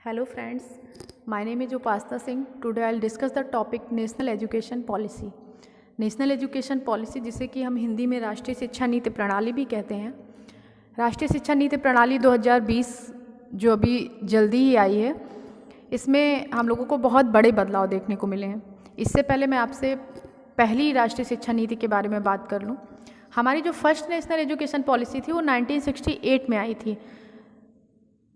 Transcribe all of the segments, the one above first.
Hello friends, my name is Upasna Singh. Today I will discuss the topic National Education Policy. National education policy, जिसे कि हम हिंदी में राष्ट्रीय शिक्षा नीति प्रणाली भी कहते हैं। राष्ट्रीय शिक्षा नीति प्रणाली 2020 जो अभी जल्दी ही आई है, इसमें हम लोगों को बहुत बड़े बदलाव देखने को मिले हैं। इससे पहले मैं आपसे पहली राष्ट्रीय शिक्षा नीति के बारे में बात कर लूँ। हमारी जो फर्स्ट नेशनल एजुकेशन पॉलिसी थी वो 1968 में आई थी।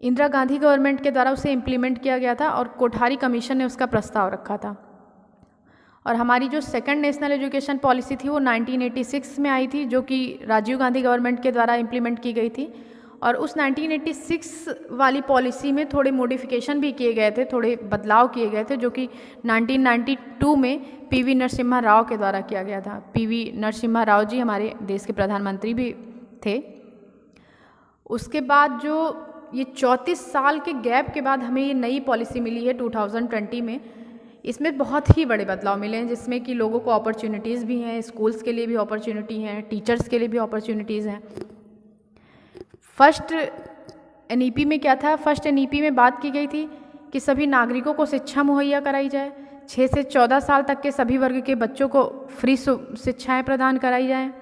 इंदिरा गांधी गवर्नमेंट के द्वारा उसे इम्प्लीमेंट किया गया था और कोठारी कमीशन ने उसका प्रस्ताव रखा था। और हमारी जो सेकंड नेशनल एजुकेशन पॉलिसी थी वो 1986 में आई थी, जो कि राजीव गांधी गवर्नमेंट के द्वारा इम्प्लीमेंट की गई थी। और उस 1986 वाली पॉलिसी में थोड़े मॉडिफिकेशन भी किए गए थे, थोड़े बदलाव किए गए थे, जो कि 1992 में पीवी नरसिम्हा राव के द्वारा किया गया था। पीवी नरसिम्हा राव जी हमारे देश के प्रधानमंत्री भी थे। उसके बाद जो ये 34 साल के गैप के बाद हमें ये नई पॉलिसी मिली है 2020 में, इसमें बहुत ही बड़े बदलाव मिले हैं, जिसमें कि लोगों को अपॉर्चुनिटीज़ भी हैं, स्कूल्स के लिए भी अपॉर्चुनिटी हैं, टीचर्स के लिए भी अपॉर्चुनिटीज़ हैं। फर्स्ट एनईपी में क्या था? फर्स्ट एनईपी में बात की गई थी कि सभी नागरिकों को शिक्षा मुहैया कराई जाए, 6 से 14 साल तक के सभी वर्ग के बच्चों को फ्री शिक्षाएँ प्रदान कराई जाएँ,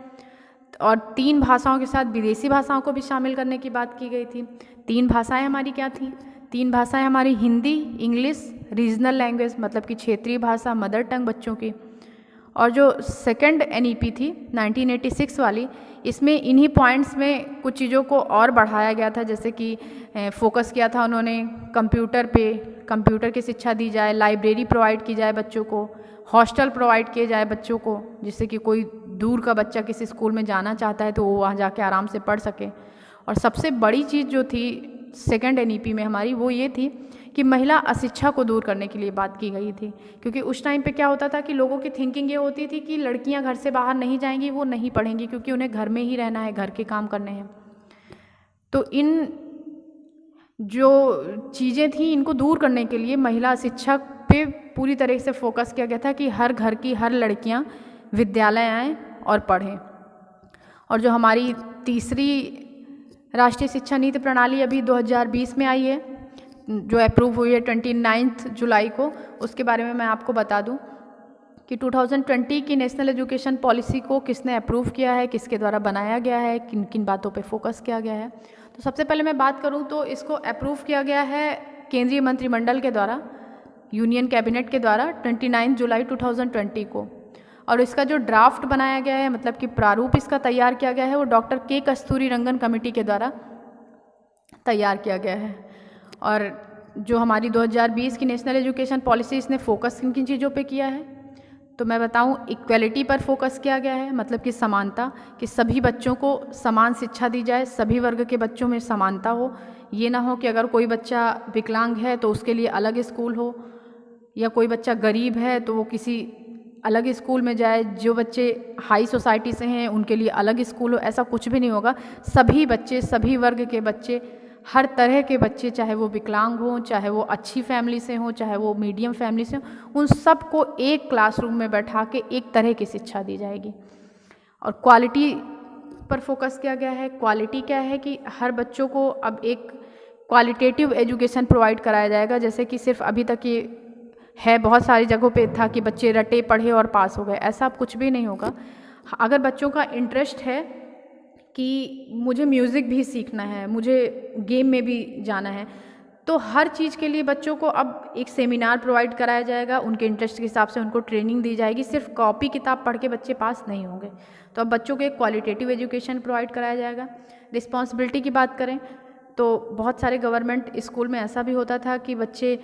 और 3 भाषाओं के साथ विदेशी भाषाओं को भी शामिल करने की बात की गई थी। 3 भाषाएं हमारी क्या थी? 3 भाषाएं हमारी हिंदी, इंग्लिश, रीजनल लैंग्वेज मतलब कि क्षेत्रीय भाषा, मदर टंग बच्चों की। और जो सेकंड एनईपी थी 1986 वाली, इसमें इन्हीं पॉइंट्स में कुछ चीज़ों को और बढ़ाया गया था, जैसे कि फोकस किया था उन्होंने कंप्यूटर पे, कंप्यूटर की शिक्षा दी जाए, लाइब्रेरी प्रोवाइड की जाए बच्चों को, हॉस्टल प्रोवाइड किए जाए बच्चों को, जिससे कि कोई दूर का बच्चा किसी स्कूल में जाना चाहता है तो वो वहाँ जाके आराम से पढ़ सके। और सबसे बड़ी चीज़ जो थी सेकंड एनईपी में हमारी, वो ये थी कि महिला अशिक्षा को दूर करने के लिए बात की गई थी। क्योंकि उस टाइम पे क्या होता था कि लोगों की थिंकिंग ये होती थी कि लड़कियां घर से बाहर नहीं जाएंगी, वो नहीं पढ़ेंगी, क्योंकि उन्हें घर में ही रहना है, घर के काम करने हैं। तो इन जो चीज़ें थी, इनको दूर करने के लिए महिला शिक्षा पे पूरी तरह से फोकस किया गया था कि हर घर की हर लड़कियां विद्यालय आएँ और पढ़ें। और जो हमारी तीसरी राष्ट्रीय शिक्षा नीति प्रणाली अभी 2020 में आई है, जो अप्रूव हुई है 29 जुलाई को, उसके बारे में मैं आपको बता दूं कि 2020 की नेशनल एजुकेशन पॉलिसी को किसने अप्रूव किया है, किसके द्वारा बनाया गया है, किन किन बातों पे फोकस किया गया है। तो सबसे पहले मैं बात करूं तो इसको अप्रूव किया गया है केंद्रीय मंत्रिमंडल के द्वारा, यूनियन कैबिनेट के द्वारा 29 जुलाई 2020 को। और इसका जो ड्राफ्ट बनाया गया है, मतलब कि प्रारूप इसका तैयार किया गया है, वो डॉक्टर के कस्तूरी रंगन कमेटी के द्वारा तैयार किया गया है। और जो हमारी 2020 की नेशनल एजुकेशन पॉलिसी, इसने फोकस किन किन चीज़ों पे किया है, तो मैं बताऊं, इक्वलिटी पर फोकस किया गया है, मतलब कि समानता, कि सभी बच्चों को समान शिक्षा दी जाए, सभी वर्ग के बच्चों में समानता हो। ये ना हो कि अगर कोई बच्चा विकलांग है तो उसके लिए अलग स्कूल हो, या कोई बच्चा गरीब है तो वो किसी अलग स्कूल में जाए, जो बच्चे हाई सोसाइटी से हैं उनके लिए अलग स्कूल हो। ऐसा कुछ भी नहीं होगा। सभी बच्चे, सभी वर्ग के बच्चे, हर तरह के बच्चे, चाहे वो विकलांग हों, चाहे वो अच्छी फैमिली से हों, चाहे वो मीडियम फैमिली से हों, उन सबको एक क्लासरूम में बैठा के एक तरह की शिक्षा दी जाएगी। और क्वालिटी पर फोकस किया गया है। क्वालिटी क्या है कि हर बच्चों को अब एक क्वालिटेटिव एजुकेशन प्रोवाइड कराया जाएगा। जैसे कि सिर्फ अभी तक ये है, बहुत सारी जगहों पे था कि बच्चे रटे पढ़े और पास हो गए, ऐसा अब कुछ भी नहीं होगा। अगर बच्चों का इंटरेस्ट है कि मुझे म्यूज़िक भी सीखना है, मुझे गेम में भी जाना है, तो हर चीज़ के लिए बच्चों को अब एक सेमिनार प्रोवाइड कराया जाएगा, उनके इंटरेस्ट के हिसाब से उनको ट्रेनिंग दी जाएगी। सिर्फ कॉपी किताब पढ़ के बच्चे पास नहीं होंगे, तो अब बच्चों को एक क्वालिटेटिव एजुकेशन प्रोवाइड कराया जाएगा। रिस्पॉन्सिबिलिटी की बात करें तो बहुत सारे गवर्नमेंट स्कूल में ऐसा भी होता था कि बच्चे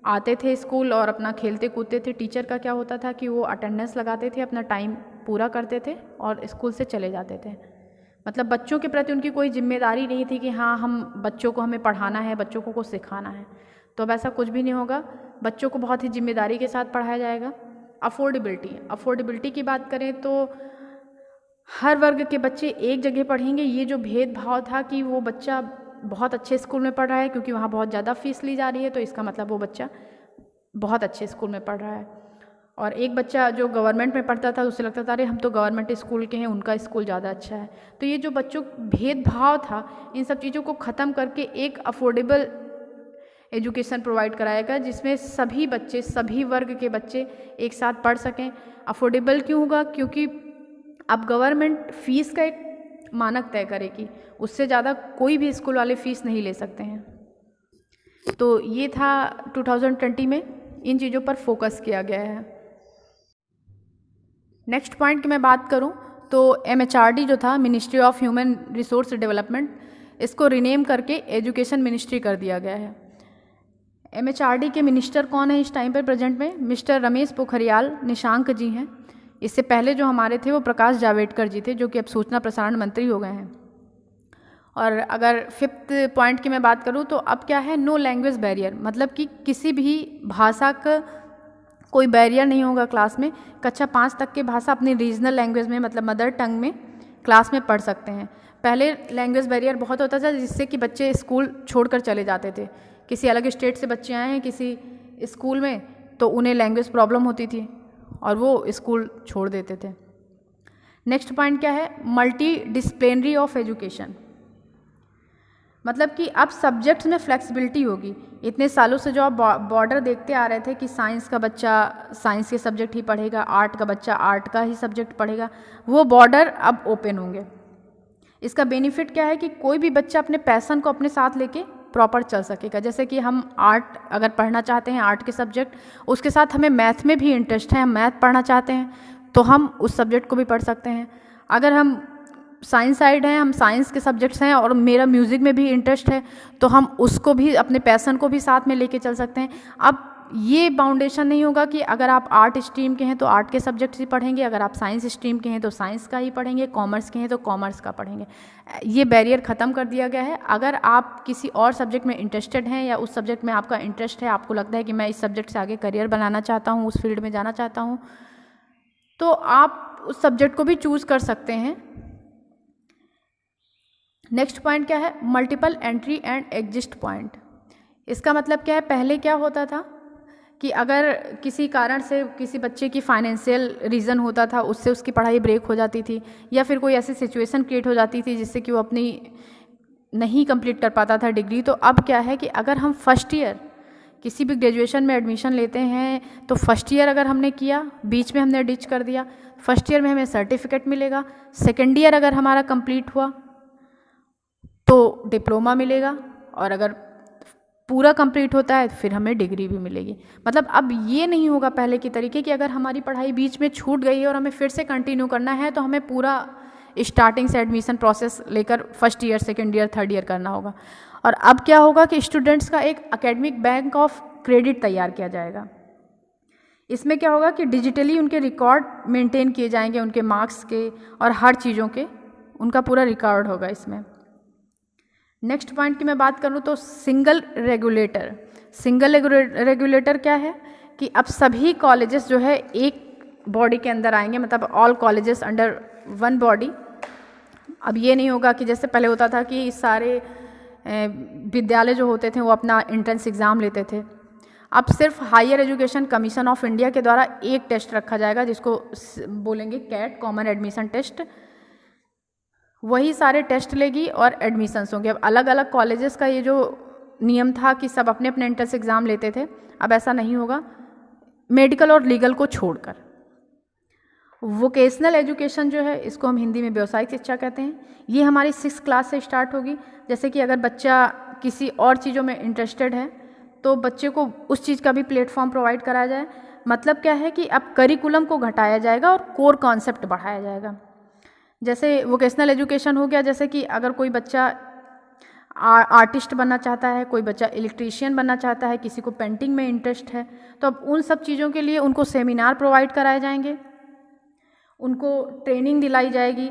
आते थे स्कूल और अपना खेलते कूदते थे। टीचर का क्या होता था कि वो अटेंडेंस लगाते थे, अपना टाइम पूरा करते थे और स्कूल से चले जाते थे। मतलब बच्चों के प्रति उनकी कोई जिम्मेदारी नहीं थी कि हाँ, हम बच्चों को हमें पढ़ाना है, बच्चों को कुछ सिखाना है। तो अब ऐसा कुछ भी नहीं होगा, बच्चों को बहुत ही जिम्मेदारी के साथ पढ़ाया जाएगा। अफोर्डेबिलिटी की बात करें तो हर वर्ग के बच्चे एक जगह पढ़ेंगे। ये जो भेदभाव था कि वो बच्चा बहुत अच्छे स्कूल में पढ़ रहा है क्योंकि वहाँ बहुत ज़्यादा फीस ली जा रही है, तो इसका मतलब वो बच्चा बहुत अच्छे स्कूल में पढ़ रहा है। और एक बच्चा जो गवर्नमेंट में पढ़ता था, उसे लगता था अरे हम तो गवर्नमेंट स्कूल के हैं, उनका स्कूल ज़्यादा अच्छा है। तो ये जो बच्चों भेदभाव था, इन सब चीज़ों को ख़त्म करके एक अफोर्डेबल एजुकेशन प्रोवाइड कराएगा जिसमें सभी बच्चे, सभी वर्ग के बच्चे एक साथ पढ़ सकें। अफोर्डेबल क्यों होगा? क्योंकि अब गवर्नमेंट फ़ीस का एक मानक तय करेगी, उससे ज़्यादा कोई भी स्कूल वाले फ़ीस नहीं ले सकते हैं। तो ये था 2020 में इन चीज़ों पर फोकस किया गया है। नेक्स्ट पॉइंट की मैं बात करूं तो MHRD जो था, ministry of human resource development, इसको रीनेम करके एजुकेशन मिनिस्ट्री कर दिया गया है। MHRD के मिनिस्टर कौन है इस टाइम पर प्रेजेंट में? मिस्टर रमेश पोखरियाल निशांक जी हैं। इससे पहले जो हमारे थे वो प्रकाश जावड़ेकर जी थे, जो कि अब सूचना प्रसारण मंत्री हो गए हैं। और अगर 5th पॉइंट की मैं बात करूं तो अब क्या है, नो लैंग्वेज बैरियर, मतलब कि किसी भी भाषा का कोई बैरियर नहीं होगा क्लास में। कक्षा 5 तक की भाषा अपनी रीजनल लैंग्वेज में, मतलब मदर टंग में क्लास में पढ़ सकते हैं। पहले लैंग्वेज बैरियर बहुत होता था जिससे कि बच्चे स्कूल छोड़कर चले जाते थे। किसी अलग स्टेट से बच्चे आए हैं किसी स्कूल में तो उन्हें लैंग्वेज प्रॉब्लम होती थी और वो स्कूल छोड़ देते थे। नेक्स्ट पॉइंट क्या है, मल्टी डिसिप्लिनरी ऑफ एजुकेशन, मतलब कि अब सब्जेक्ट्स में फ्लेक्सिबिलिटी होगी। इतने सालों से जो आप बॉर्डर देखते आ रहे थे कि साइंस का बच्चा साइंस के सब्जेक्ट ही पढ़ेगा, आर्ट का बच्चा आर्ट का ही सब्जेक्ट पढ़ेगा, वो बॉर्डर अब ओपन होंगे। इसका बेनिफिट क्या है कि कोई भी बच्चा अपने पैशन को अपने साथ लेके प्रॉपर चल सकेगा। जैसे कि हम आर्ट अगर पढ़ना चाहते हैं, आर्ट के सब्जेक्ट, उसके साथ हमें मैथ में भी इंटरेस्ट है, हम मैथ पढ़ना चाहते हैं तो हम उस सब्जेक्ट को भी पढ़ सकते हैं। अगर हम साइंस साइड हैं, हम साइंस के सब्जेक्ट्स हैं और मेरा म्यूज़िक में भी इंटरेस्ट है तो हम उसको भी, अपने पैशन को भी साथ में लेके चल सकते हैं। अब ये बाउंडेशन नहीं होगा कि अगर आप आर्ट स्ट्रीम के हैं तो आर्ट के सब्जेक्ट्स ही पढ़ेंगे, अगर आप साइंस स्ट्रीम के हैं तो साइंस का ही पढ़ेंगे, कॉमर्स के हैं तो कॉमर्स का पढ़ेंगे। ये बैरियर ख़त्म कर दिया गया है। अगर आप किसी और सब्जेक्ट में इंटरेस्टेड हैं या उस सब्जेक्ट में आपका इंटरेस्ट है, आपको लगता है कि मैं इस सब्जेक्ट से आगे करियर बनाना चाहता हूँ, उस फील्ड में जाना चाहता हूँ, तो आप उस सब्जेक्ट को भी चूज़ कर सकते हैं। नेक्स्ट पॉइंट क्या है, multiple entry and exist point. इसका मतलब क्या है, पहले क्या होता था कि अगर किसी कारण से किसी बच्चे की फाइनेंशियल रीज़न होता था, उससे उसकी पढ़ाई ब्रेक हो जाती थी या फिर कोई ऐसी सिचुएशन क्रिएट हो जाती थी जिससे कि वो अपनी नहीं कंप्लीट कर पाता था डिग्री। तो अब क्या है कि अगर हम फर्स्ट ईयर किसी भी ग्रेजुएशन में एडमिशन लेते हैं तो फर्स्ट ईयर अगर हमने किया, बीच में हमने डिच कर दिया, फर्स्ट ईयर में हमें सर्टिफिकेट मिलेगा। सेकेंड ईयर अगर हमारा कंप्लीट हुआ तो डिप्लोमा मिलेगा और अगर पूरा कंप्लीट होता है तो फिर हमें डिग्री भी मिलेगी। मतलब अब ये नहीं होगा पहले की तरीके कि अगर हमारी पढ़ाई बीच में छूट गई है और हमें फिर से कंटिन्यू करना है तो हमें पूरा स्टार्टिंग से एडमिशन प्रोसेस लेकर first year, second year, third year करना होगा। और अब क्या होगा कि स्टूडेंट्स का एक एकेडमिक बैंक ऑफ क्रेडिट तैयार किया जाएगा। इसमें क्या होगा कि डिजिटली उनके रिकॉर्ड मेंटेन किए जाएंगे, उनके मार्क्स के और हर चीज़ों के उनका पूरा रिकॉर्ड होगा इसमें। नेक्स्ट पॉइंट की मैं बात करूँ तो सिंगल रेगुलेटर। सिंगल रेगुलेटर क्या है कि अब सभी कॉलेजेस जो है एक बॉडी के अंदर आएंगे, मतलब all colleges under one body. अब ये नहीं होगा कि जैसे पहले होता था कि सारे विद्यालय जो होते थे वो अपना एंट्रेंस एग्ज़ाम लेते थे। अब सिर्फ higher education commission of India के द्वारा एक टेस्ट रखा जाएगा जिसको बोलेंगे कैट, कॉमन एडमिशन टेस्ट। वही सारे टेस्ट लेगी और एडमिशन्स होंगे। अब अलग अलग कॉलेजेस का ये जो नियम था कि सब अपने अपने एंट्रेंस एग्ज़ाम लेते थे, अब ऐसा नहीं होगा, मेडिकल और लीगल को छोड़कर। वोकेशनल एजुकेशन जो है इसको हम हिंदी में व्यावसायिक शिक्षा कहते हैं। ये हमारी 6th क्लास से स्टार्ट होगी। जैसे कि अगर बच्चा किसी और चीज़ों में इंटरेस्टेड है तो बच्चे को उस चीज़ का भी प्लेटफॉर्म प्रोवाइड कराया जाए। मतलब क्या है कि अब करिकुलम को घटाया जाएगा और कोर कॉन्सेप्ट बढ़ाया जाएगा। जैसे वोकेशनल एजुकेशन हो गया, जैसे कि अगर कोई बच्चा आर्टिस्ट बनना चाहता है, कोई बच्चा इलेक्ट्रीशियन बनना चाहता है, किसी को पेंटिंग में इंटरेस्ट है, तो अब उन सब चीज़ों के लिए उनको सेमिनार प्रोवाइड कराए जाएंगे, उनको ट्रेनिंग दिलाई जाएगी।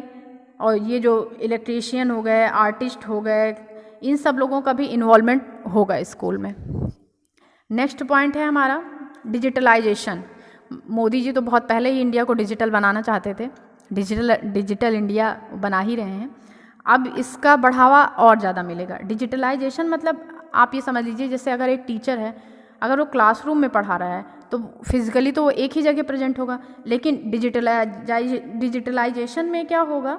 और ये जो इलेक्ट्रीशियन हो गए, आर्टिस्ट हो गए, इन सब लोगों का भी इन्वॉल्वमेंट होगा स्कूल में। नेक्स्ट पॉइंट है हमारा डिजिटलाइजेशन। मोदी जी तो बहुत पहले ही इंडिया को डिजिटल बनाना चाहते थे, डिजिटल इंडिया बना ही रहे हैं। अब इसका बढ़ावा और ज़्यादा मिलेगा। डिजिटलाइजेशन मतलब आप ये समझ लीजिए, जैसे अगर एक टीचर है, अगर वो क्लासरूम में पढ़ा रहा है तो फिजिकली तो वो एक ही जगह प्रेजेंट होगा, लेकिन डिजिटलाइजेशन में क्या होगा।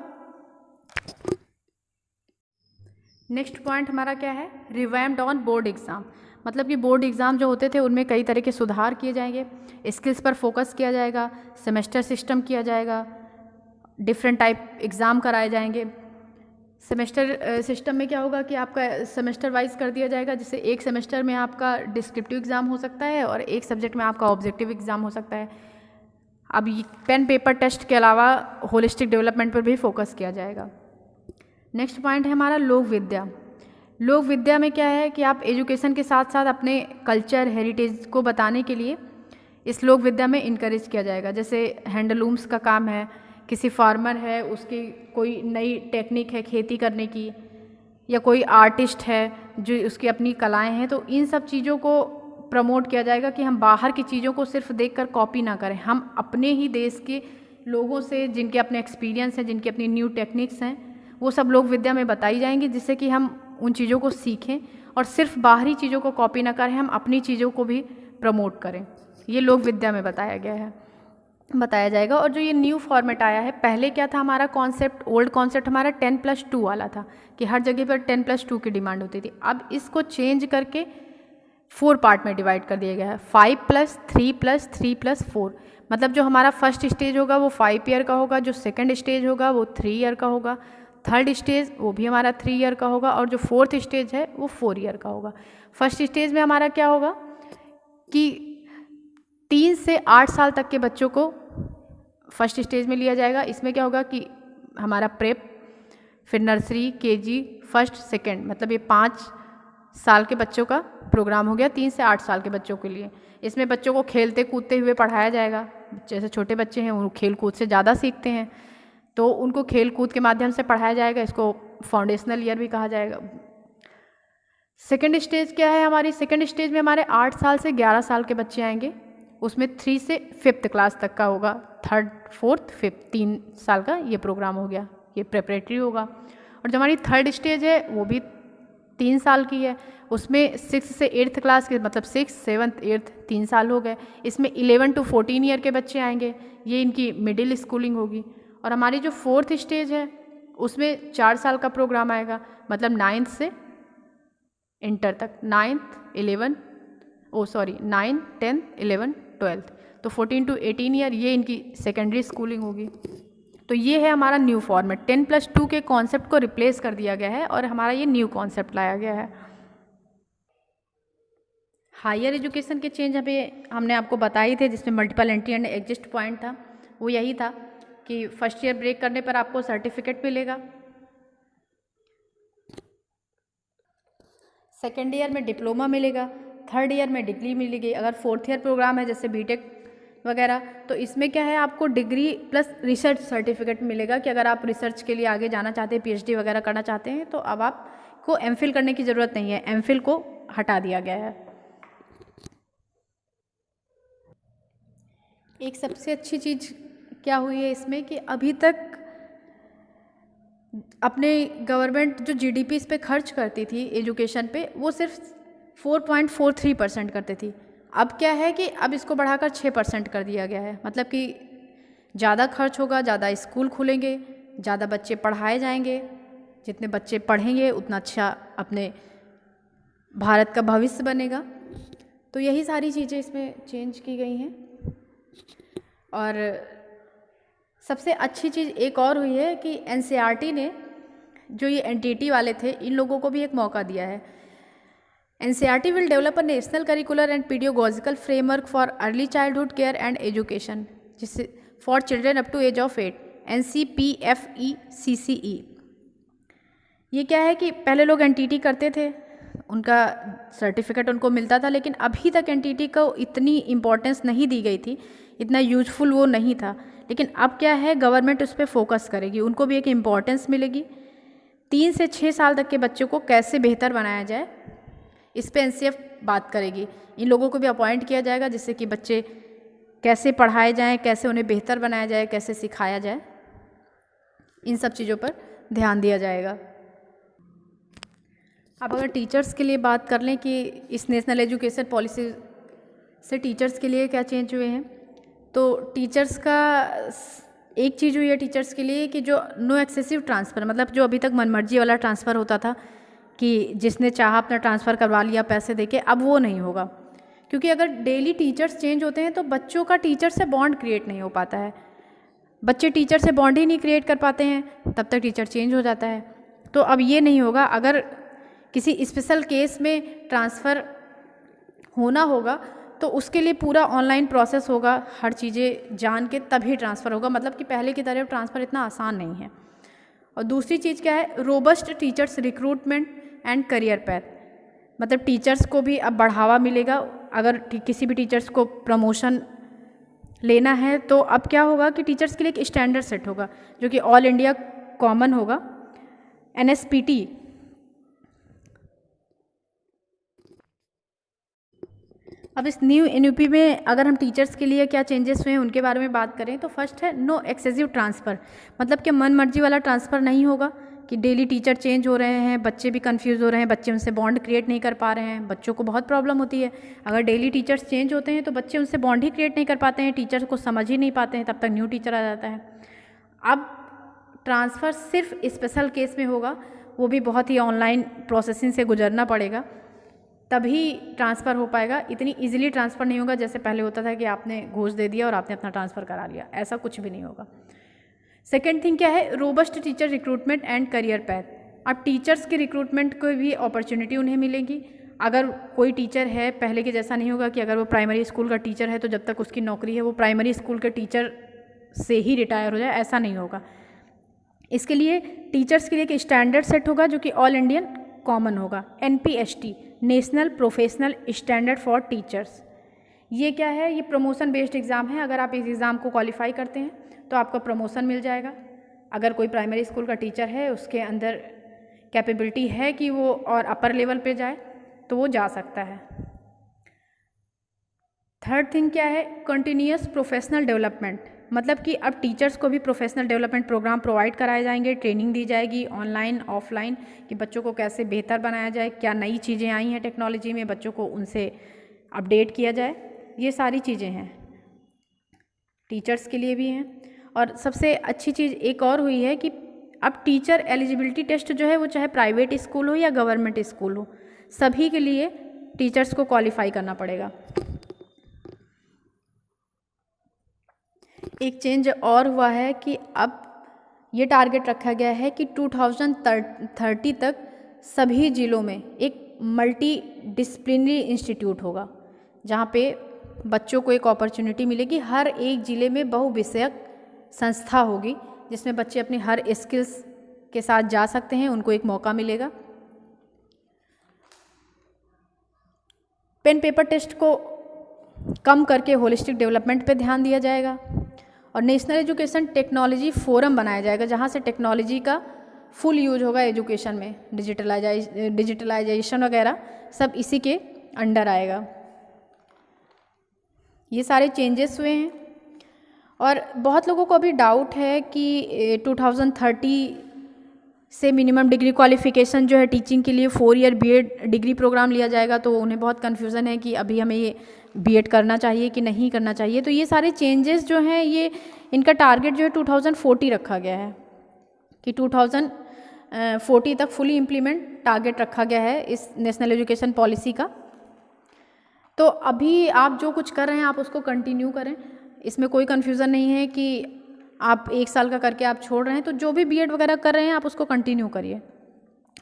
नेक्स्ट पॉइंट हमारा क्या है, रिवैम्प्ड ऑन बोर्ड एग्ज़ाम। मतलब कि बोर्ड एग्ज़ाम जो होते थे उनमें कई तरह के सुधार किए जाएंगे, स्किल्स पर फोकस किया जाएगा, सेमेस्टर सिस्टम किया जाएगा, डिफरेंट टाइप एग्ज़ाम कराए जाएंगे। सेमेस्टर सिस्टम में क्या होगा कि आपका सेमेस्टर वाइज कर दिया जाएगा, जिससे एक सेमेस्टर में आपका डिस्क्रिप्टिव एग्ज़ाम हो सकता है और एक सब्जेक्ट में आपका ऑब्जेक्टिव एग्ज़ाम हो सकता है। अब पेन पेपर टेस्ट के अलावा होलिस्टिक डेवलपमेंट पर भी फोकस किया जाएगा। नेक्स्ट पॉइंट है हमारा लोक विद्या। लोक विद्या में क्या है कि आप एजुकेशन के साथ साथ अपने कल्चर हेरिटेज को बताने के लिए इस लोक विद्या में इनकरेज किया जाएगा। जैसे हैंडलूम्स का काम है, किसी फार्मर है उसकी कोई नई टेक्निक है खेती करने की, या कोई आर्टिस्ट है जो उसकी अपनी कलाएं हैं, तो इन सब चीज़ों को प्रमोट किया जाएगा कि हम बाहर की चीज़ों को सिर्फ देखकर कॉपी ना करें, हम अपने ही देश के लोगों से जिनके अपने एक्सपीरियंस हैं, जिनकी अपनी न्यू टेक्निक्स हैं, वो सब लोक विद्या में बताई जाएंगी, जिससे कि हम उन चीज़ों को सीखें और सिर्फ बाहरी चीज़ों को कॉपी ना करें, हम अपनी चीज़ों को भी प्रमोट करें। ये लोक विद्या में बताया जाएगा। और जो ये न्यू फॉर्मेट आया है, पहले क्या था हमारा कॉन्सेप्ट, ओल्ड कॉन्सेप्ट हमारा 10+2 वाला था कि हर जगह पर 10+2 की डिमांड होती थी। अब इसको चेंज करके 4 पार्ट में डिवाइड कर दिया गया है, 5+3+3+4। मतलब जो हमारा फर्स्ट स्टेज होगा वो 5 ईयर का होगा, जो सेकंड स्टेज होगा वो 3 ईयर का होगा, थर्ड स्टेज वो भी हमारा 3 ईयर का होगा, और जो फोर्थ स्टेज है वो 4 ईयर का होगा। फर्स्ट स्टेज में हमारा क्या होगा कि 3 से 8 साल तक के बच्चों को फर्स्ट स्टेज में लिया जाएगा। इसमें क्या होगा कि हमारा प्रेप, फिर नर्सरी, केजी, फर्स्ट, सेकंड, मतलब ये 5 साल के बच्चों का प्रोग्राम हो गया 3 से 8 साल के बच्चों के लिए। इसमें बच्चों को खेलते कूदते हुए पढ़ाया जाएगा। जैसे छोटे बच्चे हैं वो खेल कूद से ज़्यादा सीखते हैं, तो उनको खेल कूद के माध्यम से पढ़ाया जाएगा। इसको फाउंडेशनल ईयर भी कहा जाएगा। सेकंड स्टेज क्या है हमारी? सेकंड स्टेज में हमारे 8 साल से 11 साल के बच्चे आएंगे। उसमें 3 से 5th क्लास तक का होगा, 3rd, 4th, 5th 3 साल का ये प्रोग्राम हो गया, ये प्रेपरेटरी होगा। और जो हमारी थर्ड स्टेज है वो भी 3 साल की है। उसमें 6 से 8th क्लास के, मतलब 6, 7th, 8th 3 साल हो गए। इसमें 11 to 14 ईयर के बच्चे आएंगे, ये इनकी मिडिल स्कूलिंग होगी। और हमारी जो 4th स्टेज है उसमें 4 साल का प्रोग्राम आएगा, मतलब 9th से इंटर तक, 9th, 9, 10, 11, 12, तो 14 to 18 ईयर ये इनकी सेकेंडरी स्कूलिंग होगी। तो ये है हमारा न्यू फॉर्मेट। 10+2 के कॉन्सेप्ट को रिप्लेस कर दिया गया है और हमारा ये न्यू कॉन्सेप्ट लाया गया है। हायर एजुकेशन के चेंज हमने आपको बताए थे, जिसमें multiple entry and exit point था। वो यही था कि फर्स्ट ईयर ब्रेक करने पर आपको सर्टिफिकेट मिलेगा, सेकेंड ईयर में डिप्लोमा मिलेगा, थर्ड ईयर में डिग्री मिलेगी। अगर 4th ईयर प्रोग्राम है जैसे बीटेक वगैरह, तो इसमें क्या है आपको डिग्री प्लस रिसर्च सर्टिफिकेट मिलेगा कि अगर आप रिसर्च के लिए आगे जाना चाहते हैं, पीएचडी वगैरह करना चाहते हैं, तो अब आपको एमफिल करने की ज़रूरत नहीं है, एमफिल को हटा दिया गया है। एक सबसे अच्छी चीज़ क्या हुई है इसमें कि अभी तक अपने गवर्नमेंट जो जीडीपी इस पे खर्च करती थी एजुकेशन पे, वो सिर्फ 4.43% करती थी। अब क्या है कि अब इसको बढ़ाकर 6% कर दिया गया है। मतलब कि ज़्यादा खर्च होगा, ज़्यादा स्कूल खुलेंगे, ज़्यादा बच्चे पढ़ाए जाएंगे, जितने बच्चे पढ़ेंगे उतना अच्छा अपने भारत का भविष्य बनेगा। तो यही सारी चीज़ें इसमें चेंज की गई हैं। और सबसे अच्छी चीज़ एक और हुई है कि एनसीईआरटी ने जो ये एनटीटी वाले थे, इन लोगों को भी एक मौका दिया है। NCERT will develop a national curricular and pedagogical framework for early childhood care and education जिससे for children up to age of 8, NCPFECCE। ये क्या है कि पहले लोग एनटीटी करते थे, उनका सर्टिफिकेट उनको मिलता था, लेकिन अभी तक एनटीटी को इतनी इम्पोर्टेंस नहीं दी गई थी, इतना यूजफुल वो नहीं था। लेकिन अब क्या है, गवर्नमेंट उस पर फोकस करेगी, उनको भी एक इम्पॉर्टेंस मिलेगी। 3 से 6 साल तक के बच्चों को कैसे बेहतर बनाया जाए, इस पे एनसीएफ बात करेगी। इन लोगों को भी अपॉइंट किया जाएगा जिससे कि बच्चे कैसे पढ़ाए जाएं, कैसे उन्हें बेहतर बनाया जाए, कैसे सिखाया जाए, इन सब चीज़ों पर ध्यान दिया जाएगा। अब अगर टीचर्स के लिए बात कर लें कि इस नेशनल एजुकेशन पॉलिसी से टीचर्स के लिए क्या चेंज हुए हैं, तो टीचर्स का एक चीज़ हुई है टीचर्स के लिए कि जो नो एक्सेसिव ट्रांसफ़र, मतलब जो अभी तक मनमर्जी वाला ट्रांसफ़र होता था, कि जिसने चाहा अपना ट्रांसफ़र करवा लिया पैसे देके, अब वो नहीं होगा। क्योंकि अगर डेली टीचर्स चेंज होते हैं तो बच्चों का टीचर से बॉन्ड क्रिएट नहीं हो पाता है। बच्चे टीचर से बॉन्ड ही नहीं क्रिएट कर पाते हैं तब तक टीचर चेंज हो जाता है। तो अब ये नहीं होगा। अगर किसी स्पेशल केस में ट्रांसफ़र होना होगा तो उसके लिए पूरा ऑनलाइन प्रोसेस होगा, हर चीज़ें जान के तभी ट्रांसफ़र होगा। मतलब कि पहले की तरह ट्रांसफ़र इतना आसान नहीं है। और दूसरी चीज़ क्या है, robust teachers recruitment and career path. मतलब टीचर्स को भी अब बढ़ावा मिलेगा। अगर किसी भी टीचर्स को प्रमोशन लेना है तो अब क्या होगा कि टीचर्स के लिए एक स्टैंडर्ड सेट होगा जो कि ऑल इंडिया कॉमन होगा। NSPT अब इस न्यू NUP में अगर हम टीचर्स के लिए क्या चेंजेस हुए हैं उनके बारे में बात करें तो फर्स्ट है नो एक्सेसिव ट्रांसफ़र। मतलब कि मन मर्जी वाला ट्रांसफ़र नहीं होगा कि डेली टीचर चेंज हो रहे हैं, बच्चे भी कंफ्यूज हो रहे हैं, बच्चे उनसे बॉन्ड क्रिएट नहीं कर पा रहे हैं। बच्चों को बहुत प्रॉब्लम होती है, अगर डेली टीचर्स चेंज होते हैं तो बच्चे उनसे बॉन्ड ही क्रिएट नहीं कर पाते हैं, टीचर को समझ ही नहीं पाते हैं, तब तक न्यू टीचर आ जाता है। अब ट्रांसफ़र सिर्फ स्पेशल केस में होगा, वो भी बहुत ही ऑनलाइन प्रोसेसिंग से गुजरना पड़ेगा तभी ट्रांसफ़र हो पाएगा। इतनी इजीली ट्रांसफ़र नहीं होगा जैसे पहले होता था कि आपने घूस दे दिया और आपने अपना ट्रांसफ़र करा लिया, ऐसा कुछ भी नहीं होगा। सेकेंड थिंग क्या है, robust teacher recruitment and career path. अब टीचर्स के रिक्रूटमेंट को भी अपॉर्चुनिटी उन्हें मिलेगी। अगर कोई टीचर है, पहले के जैसा नहीं होगा कि अगर वो प्राइमरी स्कूल का टीचर है तो जब तक उसकी नौकरी है वो प्राइमरी स्कूल के टीचर से ही रिटायर हो जाए, ऐसा नहीं होगा। इसके लिए टीचर्स के लिए एक स्टैंडर्ड सेट होगा जो कि ऑल इंडियन कॉमन होगा। NPST national professional standard for teachers. ये क्या है, ये प्रमोशन बेस्ड एग्ज़ाम है। अगर आप इस एग्ज़ाम को क्वालिफाई करते हैं तो आपको प्रमोशन मिल जाएगा। अगर कोई प्राइमरी स्कूल का टीचर है, उसके अंदर कैपेबिलिटी है कि वो और अपर लेवल पे जाए तो वो जा सकता है। थर्ड थिंग क्या है, कंटिन्यूअस प्रोफेशनल डेवलपमेंट। मतलब कि अब टीचर्स को भी प्रोफेशनल डेवलपमेंट प्रोग्राम प्रोवाइड कराए जाएंगे, ट्रेनिंग दी जाएगी ऑनलाइन ऑफलाइन कि बच्चों को कैसे बेहतर बनाया जाए, क्या नई चीज़ें आई हैं टेक्नोलॉजी में, बच्चों को उनसे अपडेट किया जाए। ये सारी चीज़ें हैं, टीचर्स के लिए भी हैं। और सबसे अच्छी चीज़ एक और हुई है कि अब टीचर एलिजिबिलिटी टेस्ट जो है वो चाहे प्राइवेट स्कूल हो या गवर्नमेंट स्कूल हो, सभी के लिए टीचर्स को क्वालिफाई करना पड़ेगा। एक चेंज और हुआ है कि अब ये टारगेट रखा गया है कि 2030 तक सभी ज़िलों में एक मल्टी डिसिप्लिनरी इंस्टीट्यूट होगा जहाँ पे बच्चों को एक अपॉर्चुनिटी मिलेगी। हर एक ज़िले में बहुविषयक संस्था होगी जिसमें बच्चे अपनी हर स्किल्स के साथ जा सकते हैं, उनको एक मौका मिलेगा। पेन पेपर टेस्ट को कम करके होलिस्टिक डेवलपमेंट पे ध्यान दिया जाएगा। और नेशनल एजुकेशन टेक्नोलॉजी फोरम बनाया जाएगा जहाँ से टेक्नोलॉजी का फुल यूज होगा एजुकेशन में। डिजिटलाइजेशन वगैरह सब इसी के अंडर आएगा। ये सारे चेंजेस हुए हैं। और बहुत लोगों को अभी डाउट है कि 2030 से मिनिमम डिग्री क्वालिफिकेशन जो है टीचिंग के लिए 4 ईयर BEd डिग्री प्रोग्राम लिया जाएगा, तो उन्हें बहुत कन्फ्यूज़न है कि अभी हमें ये BEd करना चाहिए कि नहीं करना चाहिए। तो ये सारे चेंजेस जो हैं ये इनका टारगेट जो है 2040 रखा गया है कि 2040 तक फुली इम्प्लीमेंट टारगेट रखा गया है इस नेशनल एजुकेशन पॉलिसी का। तो अभी आप जो कुछ कर रहे हैं आप उसको कंटिन्यू करें, इसमें कोई कन्फ्यूज़न नहीं है कि आप 1 साल का करके आप छोड़ रहे हैं। तो जो भी BEd वगैरह कर रहे हैं आप उसको कंटिन्यू करिए।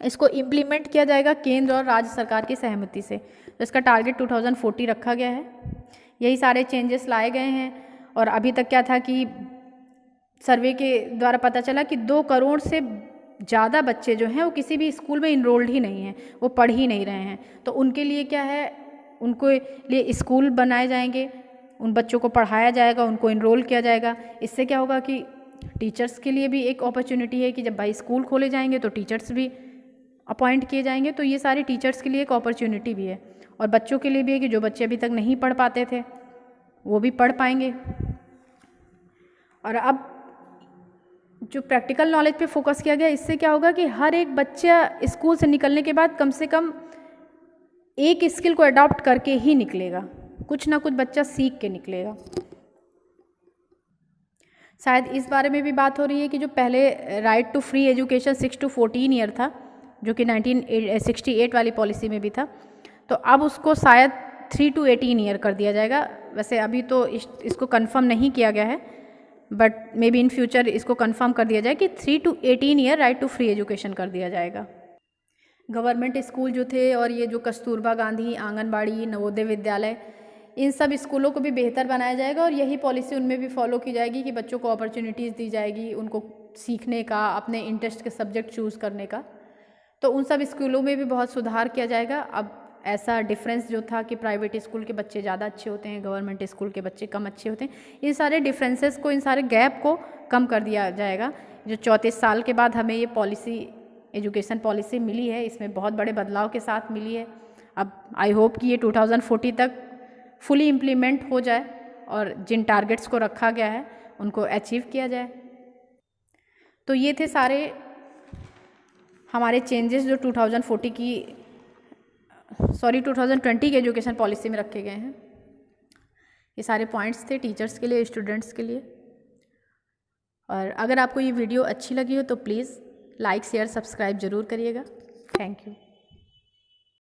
इसको इम्प्लीमेंट किया जाएगा केंद्र और राज्य सरकार की सहमति से। तो इसका टारगेट 2040 रखा गया है। यही सारे चेंजेस लाए गए हैं। और अभी तक क्या था कि सर्वे के द्वारा पता चला कि 2 करोड़ से ज़्यादा बच्चे जो हैं वो किसी भी स्कूल में इनरोल्ड ही नहीं हैं, वो पढ़ ही नहीं रहे हैं। तो उनके लिए क्या है, उनको लिए स्कूल बनाए जाएंगे, उन बच्चों को पढ़ाया जाएगा, उनको इनरोल किया जाएगा। इससे क्या होगा कि टीचर्स के लिए भी एक अपॉर्चुनिटी है कि जब भाई स्कूल खोले जाएंगे तो टीचर्स भी अपॉइंट किए जाएंगे। तो ये सारी टीचर्स के लिए एक अपॉर्चुनिटी भी है और बच्चों के लिए भी है कि जो बच्चे अभी तक नहीं पढ़ पाते थे वो भी पढ़ पाएंगे। और अब जो प्रैक्टिकल नॉलेज पे फोकस किया गया, इससे क्या होगा कि हर एक बच्चा स्कूल से निकलने के बाद कम से कम एक स्किल को अडॉप्ट करके ही निकलेगा, कुछ ना कुछ बच्चा सीख के निकलेगा। शायद इस बारे में भी बात हो रही है कि जो पहले right to free education 6 to 14 year था, जो कि 1968 वाली पॉलिसी में भी था। तो अब उसको शायद 3 to 18 ईयर कर दिया जाएगा। वैसे अभी तो इसको कंफर्म नहीं किया गया है, but may be in future इसको कंफर्म कर दिया जाए कि 3 to 18 year right to free education कर दिया जाएगा। गवर्नमेंट स्कूल जो थे और ये जो कस्तूरबा गांधी आंगनबाड़ी नवोदय विद्यालय, इन सब स्कूलों को भी बेहतर बनाया जाएगा और यही पॉलिसी उनमें भी फॉलो की जाएगी कि बच्चों को अपॉर्चुनिटीज़ दी जाएगी, उनको सीखने का, अपने इंटरेस्ट के सब्जेक्ट चूज़ करने का। तो उन सब स्कूलों में भी बहुत सुधार किया जाएगा। अब ऐसा डिफरेंस जो था कि प्राइवेट स्कूल के बच्चे ज़्यादा अच्छे होते हैं, गवर्नमेंट स्कूल के बच्चे कम अच्छे होते हैं, इन सारे डिफरेंसेस को, इन सारे गैप को कम कर दिया जाएगा। जो 34 साल के बाद हमें ये पॉलिसी, एजुकेशन पॉलिसी मिली है, इसमें बहुत बड़े बदलाव के साथ मिली है। अब आई होप कि ये 2040 तक फुली इम्प्लीमेंट हो जाए और जिन टारगेट्स को रखा गया है उनको अचीव किया जाए। तो ये थे सारे हमारे चेंजेस जो 2020 की एजुकेशन पॉलिसी में रखे गए हैं। ये सारे पॉइंट्स थे टीचर्स के लिए, स्टूडेंट्स के लिए। और अगर आपको ये वीडियो अच्छी लगी हो तो प्लीज़ लाइक शेयर सब्सक्राइब ज़रूर करिएगा। Thank you.